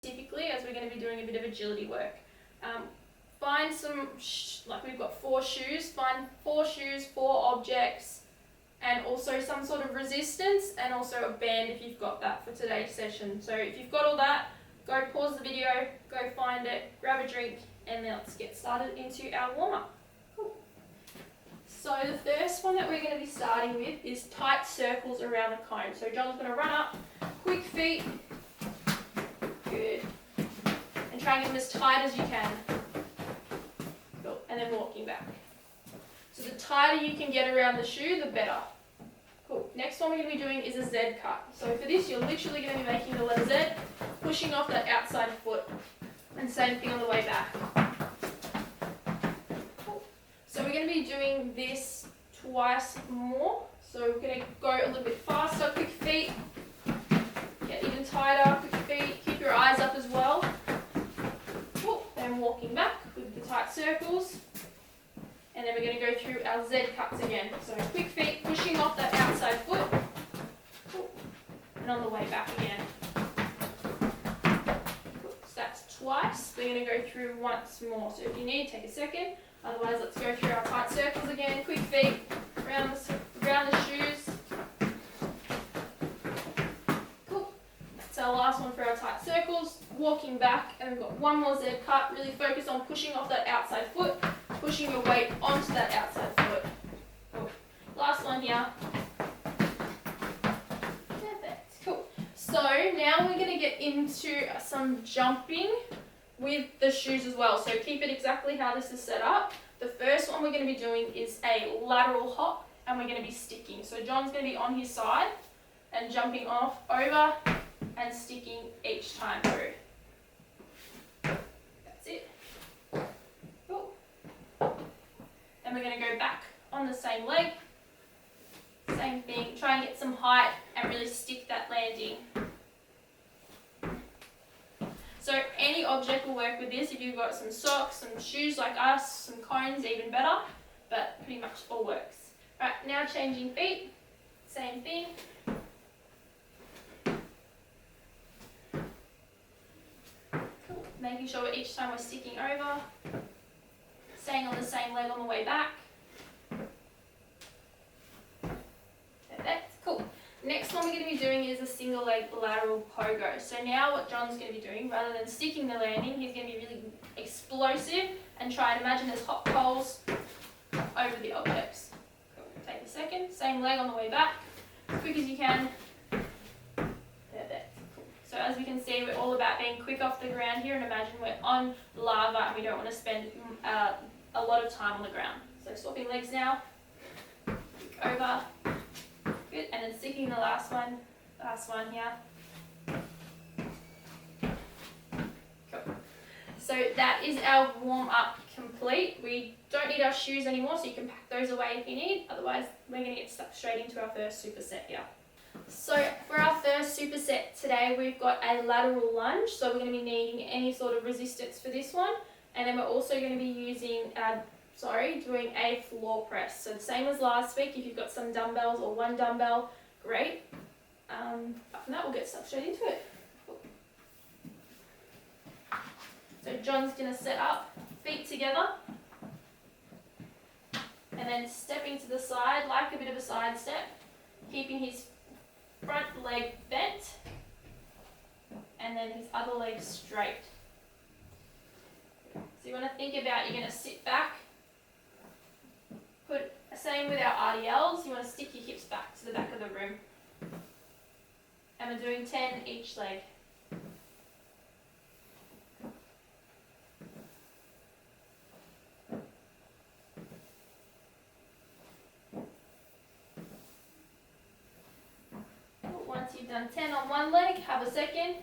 specifically, as we're going to be doing a bit of agility work. Find some, like we've got 4 shoes, find 4 shoes, 4 objects, and also some sort of resistance, and also a band if you've got that for today's session. So if you've got all that, go pause the video, go find it, grab a drink, and then let's get started into our warm-up. Cool. So the first one that we're going to be starting with is tight circles around the cone. So John's going to run up, quick feet, good, and try and get them as tight as you can. Cool. And then walking back. So the tighter you can get around the shoe, the better. Cool. Next one we're going to be doing is a Z cut. So for this, you're literally going to be making the letter Z, pushing off that outside foot, and same thing on the way back. Cool. So we're going to be doing this twice more. So we're going to go a little bit faster, quick feet, get even tighter, quick feet, keep your eyes up as well. Cool. Then walking back with the tight circles. And then we're going to go through our Z cuts again. So quick feet, pushing off that outside foot. Cool. And on the way back again. Cool. So that's twice. We're going to go through once more. So if you need, take a second. Otherwise, let's go through our tight circles again. Quick feet, around the shoes. Cool. That's our last one for our tight circles. Walking back, and we've got one more Z cut. Really focus on pushing off that outside foot. Pushing your weight onto that outside foot. Cool. Last one here. Perfect. Cool. So now we're going to get into some jumping with the shoes as well. So keep it exactly how this is set up. The first one we're going to be doing is a lateral hop, and we're going to be sticking. So John's going to be on his side and jumping off, over, and sticking each time through. That's it. And we're going to go back on the same leg. Same thing. Try and get some height and really stick that landing. So any object will work with this. If you've got some socks, some shoes like us, some cones, even better. But pretty much all works. Right, now changing feet. Same thing. Cool. Making sure each time we're sticking over. Staying on the same leg on the way back. Perfect. Cool. Next one we're going to be doing is a single leg lateral pogo. So now what John's going to be doing, rather than sticking the landing, he's going to be really explosive and try and imagine there's hot coals over the objects. Cool. Take a second. Same leg on the way back. As quick as you can. Perfect. Cool. So as we can see, we're all about being quick off the ground here, and imagine we're on lava and we don't want to spend a lot of time on the ground. So swapping legs now, over, good, and then sticking the last one here. Cool. So that is our warm-up complete. We don't need our shoes anymore, so you can pack those away if you need. Otherwise, we're going to get stuck straight into our first superset here. So for our first superset today, we've got a lateral lunge. So we're going to be needing any sort of resistance for this one. And then we're also going to be using, doing a floor press. So the same as last week. If you've got some dumbbells or one dumbbell, great. Apart from that, we'll get stuck straight into it. Cool. So John's going to set up, feet together, and then stepping to the side, like a bit of a side step, keeping his front leg bent, and then his other leg straight. So you want to think about, you're going to sit back, same with our RDLs, you want to stick your hips back to the back of the room. And we're doing 10 each leg. Once you've done 10 on one leg, have a second,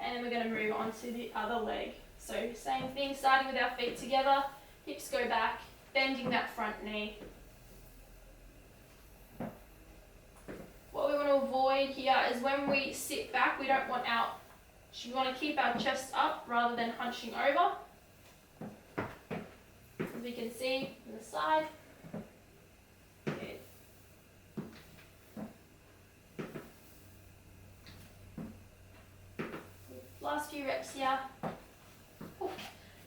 and then we're going to move on to the other leg. So same thing, starting with our feet together, hips go back, bending that front knee. What we want to avoid here is when we sit back, we want to keep our chest up rather than hunching over. As we can see on the side. Good. last few reps here. Cool.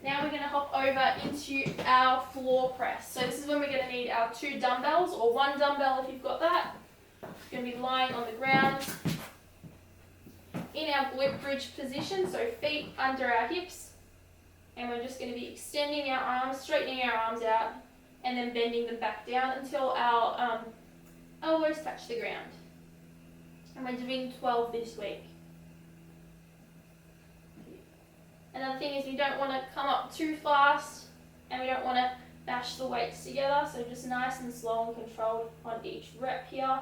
Now we're going to hop over into our floor press. So this is when we're going to need our 2 dumbbells, or 1 dumbbell if you've got that. It's going to be lying on the ground in our glute bridge position, so feet under our hips. And we're just going to be extending our arms, straightening our arms out, and then bending them back down until our elbows touch the ground. And we're doing 12 this week. Another thing is, you don't want to come up too fast, and we don't want to bash the weights together, so just nice and slow and controlled on each rep here.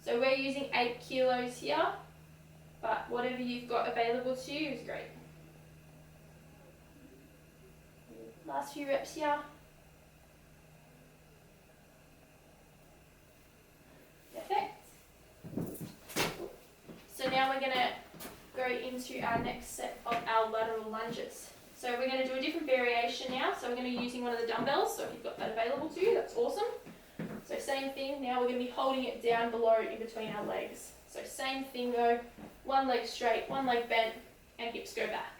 So we're using 8 kilos here, but whatever you've got available to you is great. Last few reps here. Perfect. So now we're going to go into our next set of our lateral lunges. So we're going to do a different variation now. So we're going to be using one of the dumbbells. So if you've got that available to you, that's awesome. So same thing, now we're going to be holding it down below in between our legs. So same thing though, one leg straight, one leg bent, and hips go back.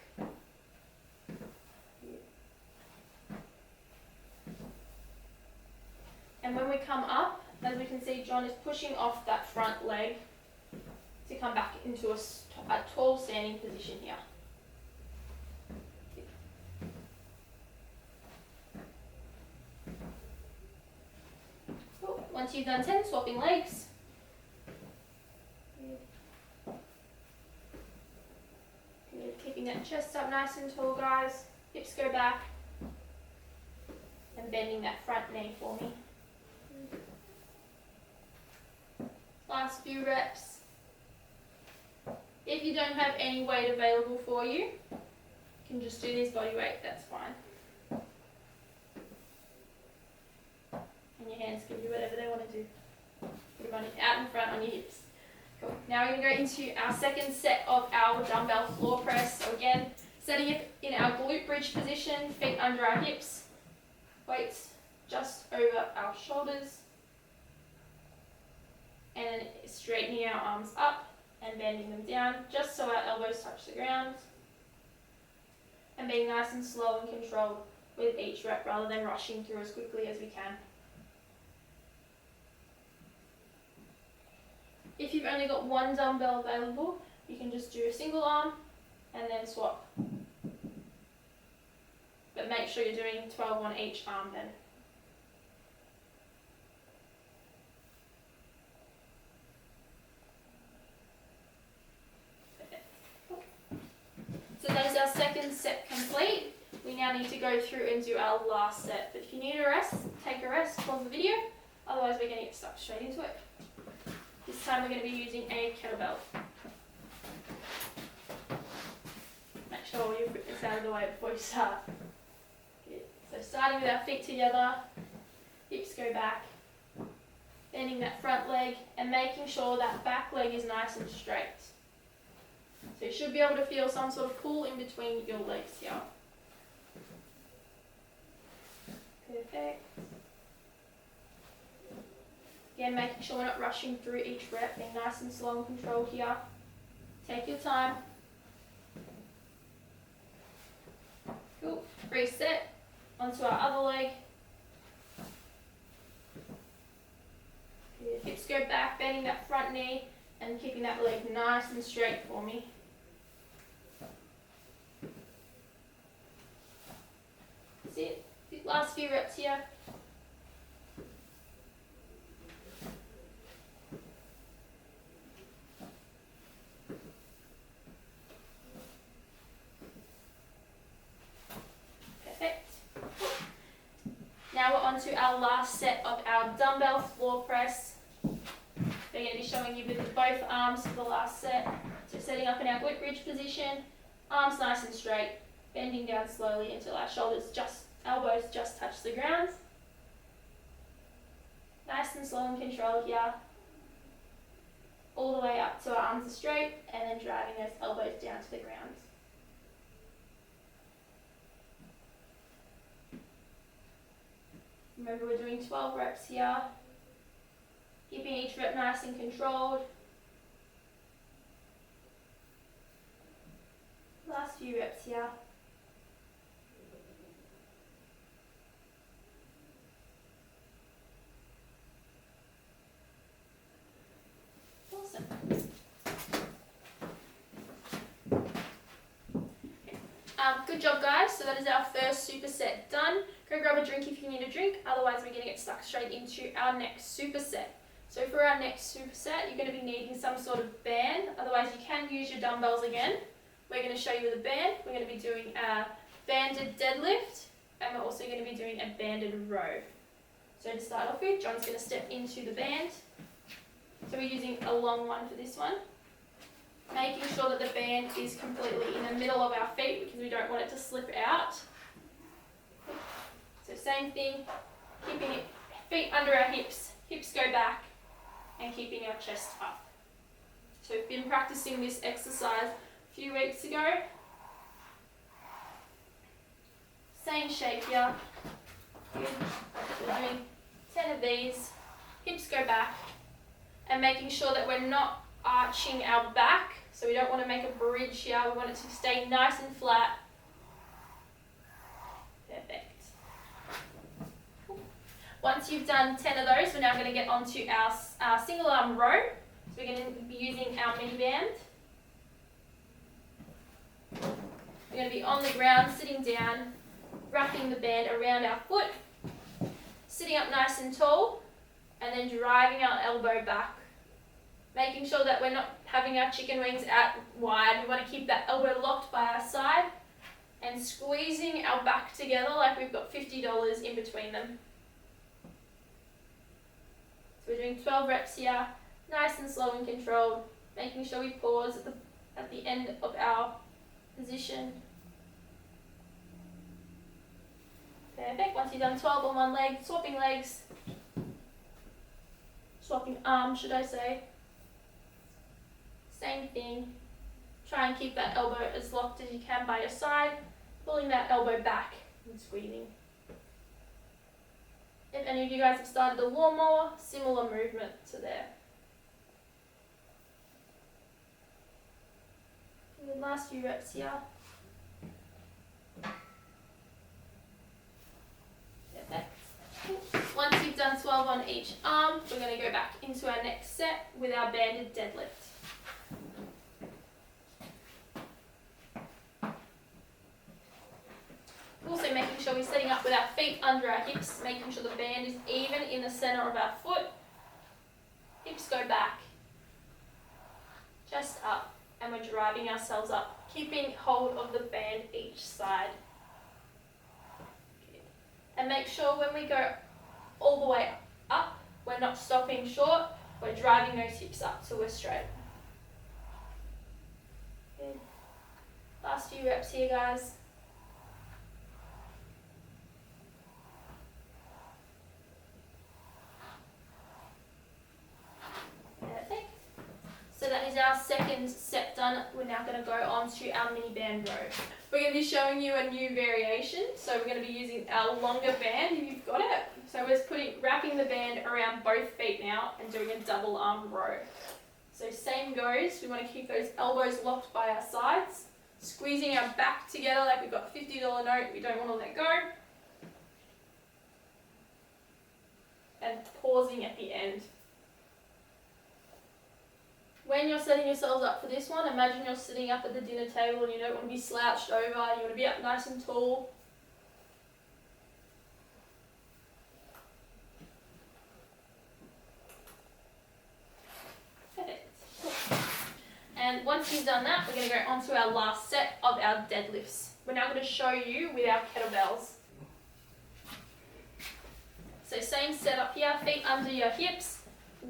And when we come up, as we can see, John is pushing off that front leg to come back into a tall standing position here. Cool. Once you've done 10, swapping legs. Good. Keeping that chest up nice and tall, guys. Hips go back. And bending that front knee for me. Last few reps. If you don't have any weight available for you, you can just do this body weight, that's fine. And your hands can do whatever they want to do. Put them out in front on your hips. Cool. Now we're going to go into our second set of our dumbbell floor press. So again, setting it in our glute bridge position, feet under our hips, weights just over our shoulders, and then straightening our arms up and bending them down just so our elbows touch the ground, and being nice and slow and controlled with each rep rather than rushing through as quickly as we can. If you've only got one dumbbell available, you can just do a single arm and then swap. But make sure you're doing 12 on each arm then. So that is our second set complete. We now need to go through and do our last set. But if you need a rest, take a rest, pause the video. Otherwise we're going to get stuck straight into it. This time we're going to be using a kettlebell. Make sure all your equipment's out of the way before you start. Good. So starting with our feet together, hips go back, bending that front leg and making sure that back leg is nice and straight. So you should be able to feel some sort of pull in between your legs here. Perfect. Again, making sure we're not rushing through each rep, being nice and slow and controlled here. Take your time. Cool. Reset onto our other leg. Good. Hips go back, bending that front knee and keeping that leg nice and straight for me. That's it. Last few reps here. Now we're on to our last set of our dumbbell floor press. We're going to be showing you with both arms for the last set. So setting up in our glute bridge position, arms nice and straight, bending down slowly until our elbows just touch the ground. Nice and slow and controlled here. All the way up so our arms are straight and then driving those elbows down to the ground. Remember, we're doing 12 reps here, keeping each rep nice and controlled. few reps here. Awesome. Good job, guys. So that is our first superset done. Go grab a drink if you need a drink. Otherwise, we're going to get stuck straight into our next superset. So for our next superset, you're going to be needing some sort of band. Otherwise, you can use your dumbbells again. We're going to show you the band. We're going to be doing a banded deadlift, and we're also going to be doing a banded row. So to start off with, John's going to step into the band. So we're using a long one for this one. Making sure that the band is completely in the middle of our feet because we don't want it to slip out. So same thing, keeping it feet under our hips, hips go back, and keeping our chest up. So we've been practicing this exercise a few weeks ago. Same shape here. Good. We're doing 10 of these, hips go back, and making sure that we're not arching our back. So we don't want to make a bridge here, we want it to stay nice and flat. Perfect. Once you've done 10 of those, we're now going to get onto our single arm row. So we're going to be using our mini band. We're going to be on the ground, sitting down, wrapping the band around our foot, sitting up nice and tall, and then driving our elbow back. Making sure that we're not having our chicken wings out wide. We want to keep that elbow locked by our side and squeezing our back together like we've got $50 in between them. So we're doing 12 reps here, nice and slow and controlled, making sure we pause at the end of our position. Perfect. Once you've done 12 on one leg, swapping legs, swapping arms, should I say. Same thing. Try and keep that elbow as locked as you can by your side, pulling that elbow back and squeezing. If any of you guys have started the lawnmower, similar movement to there. And the last few reps here. Perfect. Once you've done 12 on each arm, we're going to go back into our next set with our banded deadlift. Also making sure we're setting up with our feet under our hips, making sure the band is even in the center of our foot. Hips go back, chest up, and we're driving ourselves up, keeping hold of the band each side. Good. And make sure when we go all the way up, we're not stopping short, we're driving those hips up so we're straight. Good. Last few reps here, guys. So that is our second set done. We're now going to go on to our mini band row. We're going to be showing you a new variation. So we're going to be using our longer band if you've got it. So we're wrapping the band around both feet now and doing a double arm row. So same goes. We want to keep those elbows locked by our sides, squeezing our back together like we've got a $50 note. We don't want to let go. And pausing at the end. When you're setting yourselves up for this one, imagine you're sitting up at the dinner table and you don't want to be slouched over, you want to be up nice and tall. Perfect. And once you've done that, we're going to go on to our last set of our deadlifts. We're now going to show you with our kettlebells. So same setup here, feet under your hips.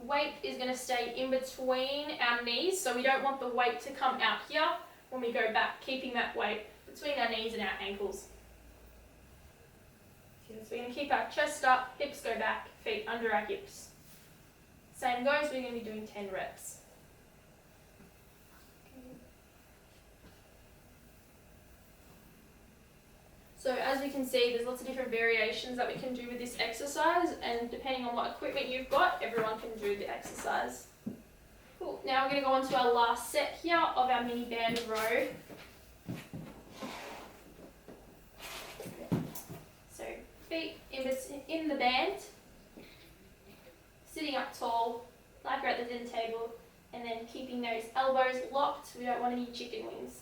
Weight is going to stay in between our knees, so we don't want the weight to come out here when we go back, keeping that weight between our knees and our ankles. So we're going to keep our chest up, hips go back, feet under our hips. Same goes, we're going to be doing 10 reps. So as we can see, there's lots of different variations that we can do with this exercise, and depending on what equipment you've got, everyone can do the exercise. Cool. Now we're going to go on to our last set here of our mini band row. So feet in the band, sitting up tall, like we're at the dinner table, and then keeping those elbows locked. We don't want any chicken wings.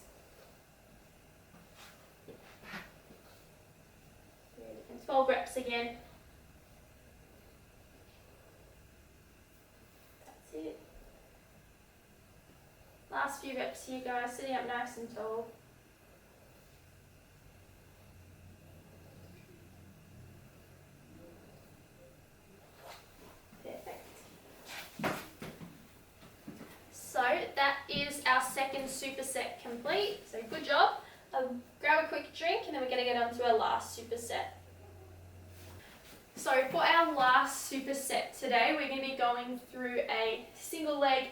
And 12 reps again. That's it. Last few reps here, guys, sitting up nice and tall. So that is our second superset complete. So good job. Grab a quick drink and then we're going to get on to our last superset. So for our last superset today, we're going to be going through a single leg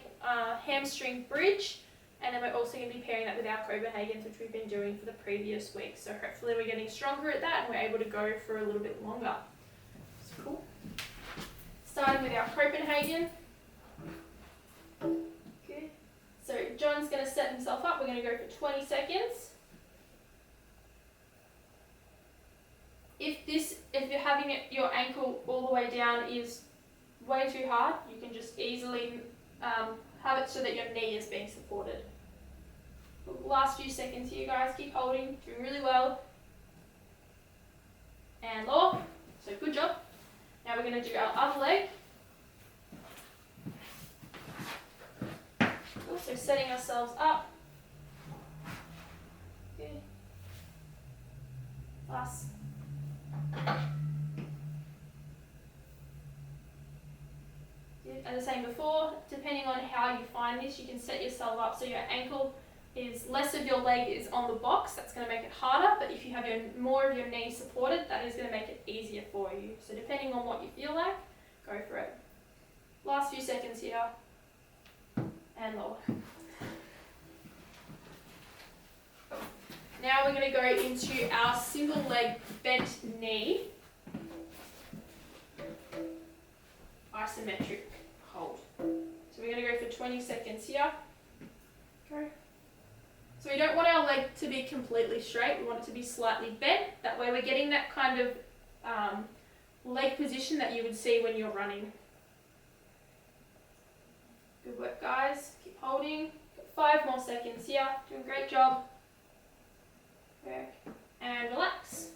hamstring bridge, and then we're also going to be pairing that with our Copenhagen's, which we've been doing for the previous week. So hopefully we're getting stronger at that and we're able to go for a little bit longer. That's cool. Starting with our Copenhagen. Good. So John's going to set himself up. We're going to go for 20 seconds. If you're having your ankle all the way down is way too hard, you can just easily have it so that your knee is being supported. Last few seconds here, guys. Keep holding. Doing really well. And lower. So good job. Now we're going to do our other leg. Also setting ourselves up. Good. Last. As I was saying before, depending on how you find this, you can set yourself up so your ankle is less of your leg is on the box. That's going to make it harder, but if you have more of your knee supported, that is going to make it easier for you. So depending on what you feel like, go for it. Last few seconds here, and lower. Now we're going to go into our single leg bent knee isometric hold. So we're going to go for 20 seconds here. Go. So we don't want our leg to be completely straight, we want it to be slightly bent. That way we're getting that kind of leg position that you would see when you're running. Good work, guys. Keep holding. Got 5 more seconds here. Doing a great job. Okay. And relax.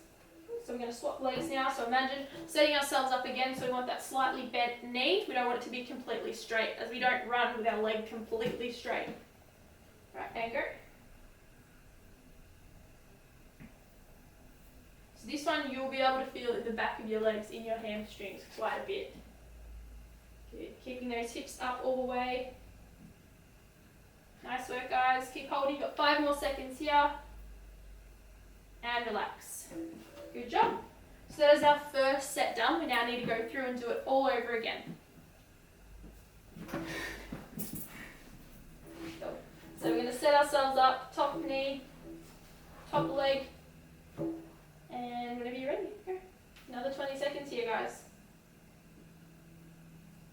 So we're going to swap legs now. So imagine setting ourselves up again. So we want that slightly bent knee. We don't want it to be completely straight, as we don't run with our leg completely straight. Right, and go. So this one you'll be able to feel in the back of your legs, in your hamstrings quite a bit. Good. Keeping those hips up all the way. Nice work, guys. Keep holding. Got 5 more seconds here. And relax. Good job. So that is our first set done. We now need to go through and do it all over again. So we're going to set ourselves up, top knee, top leg, and whenever you're ready, go. Another 20 seconds here, guys.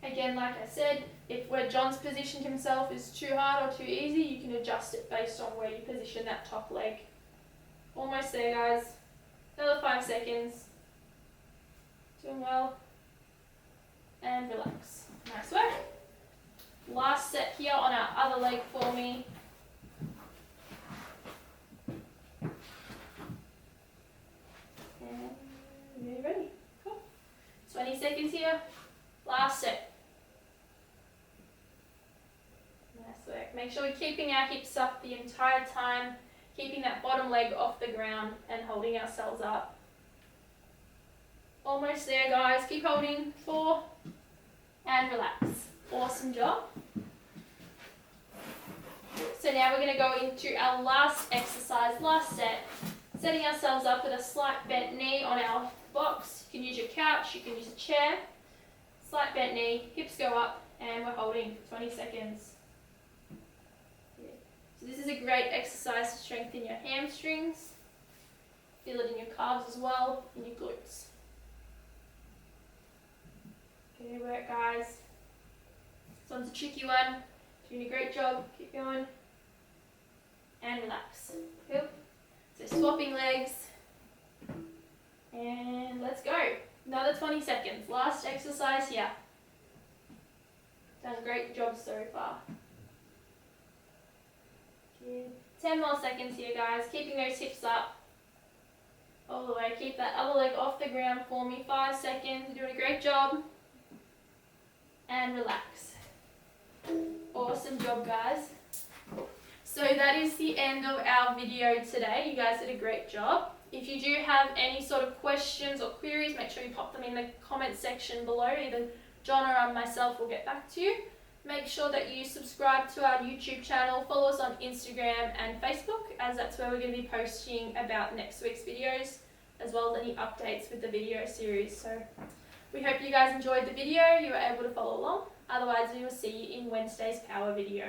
Again, like I said, if where John's positioned himself is too hard or too easy, you can adjust it based on where you position that top leg. Almost there, guys. Another 5 seconds. Doing well. And relax. Nice work. Last set here on our other leg for me. And you're ready. Cool. 20 seconds here. Last set. Nice work. Make sure we're keeping our hips up the entire time. Keeping that bottom leg off the ground and holding ourselves up. Almost there, guys. Keep holding. 4. And relax. Awesome job. So now we're going to go into our last exercise, last set. Setting ourselves up with a slight bent knee on our box. You can use your couch, you can use a chair. Slight bent knee, hips go up, and we're holding for 20 seconds. So this is a great exercise to strengthen your hamstrings. Feel it in your calves as well, and your glutes. Good work, guys. This one's a tricky one. Doing a great job. Keep going. And relax. Good. So Last exercise here. Done a great job so far. Good. 10 more seconds here, guys. Keeping those hips up. All the way. Keep that other leg off the ground for me. 5 seconds. You're doing a great job. And relax. Awesome job, guys. So that is the end of our video today. You guys did a great job. If you do have any sort of questions or queries, make sure you pop them in the comment section below. Either John or myself will get back to you. Make sure that you subscribe to our YouTube channel, follow us on Instagram and Facebook, as that's where we're going to be posting about next week's videos, as well as any updates with the video series. So we hope you guys enjoyed the video, you were able to follow along. Otherwise, we will see you in Wednesday's power video.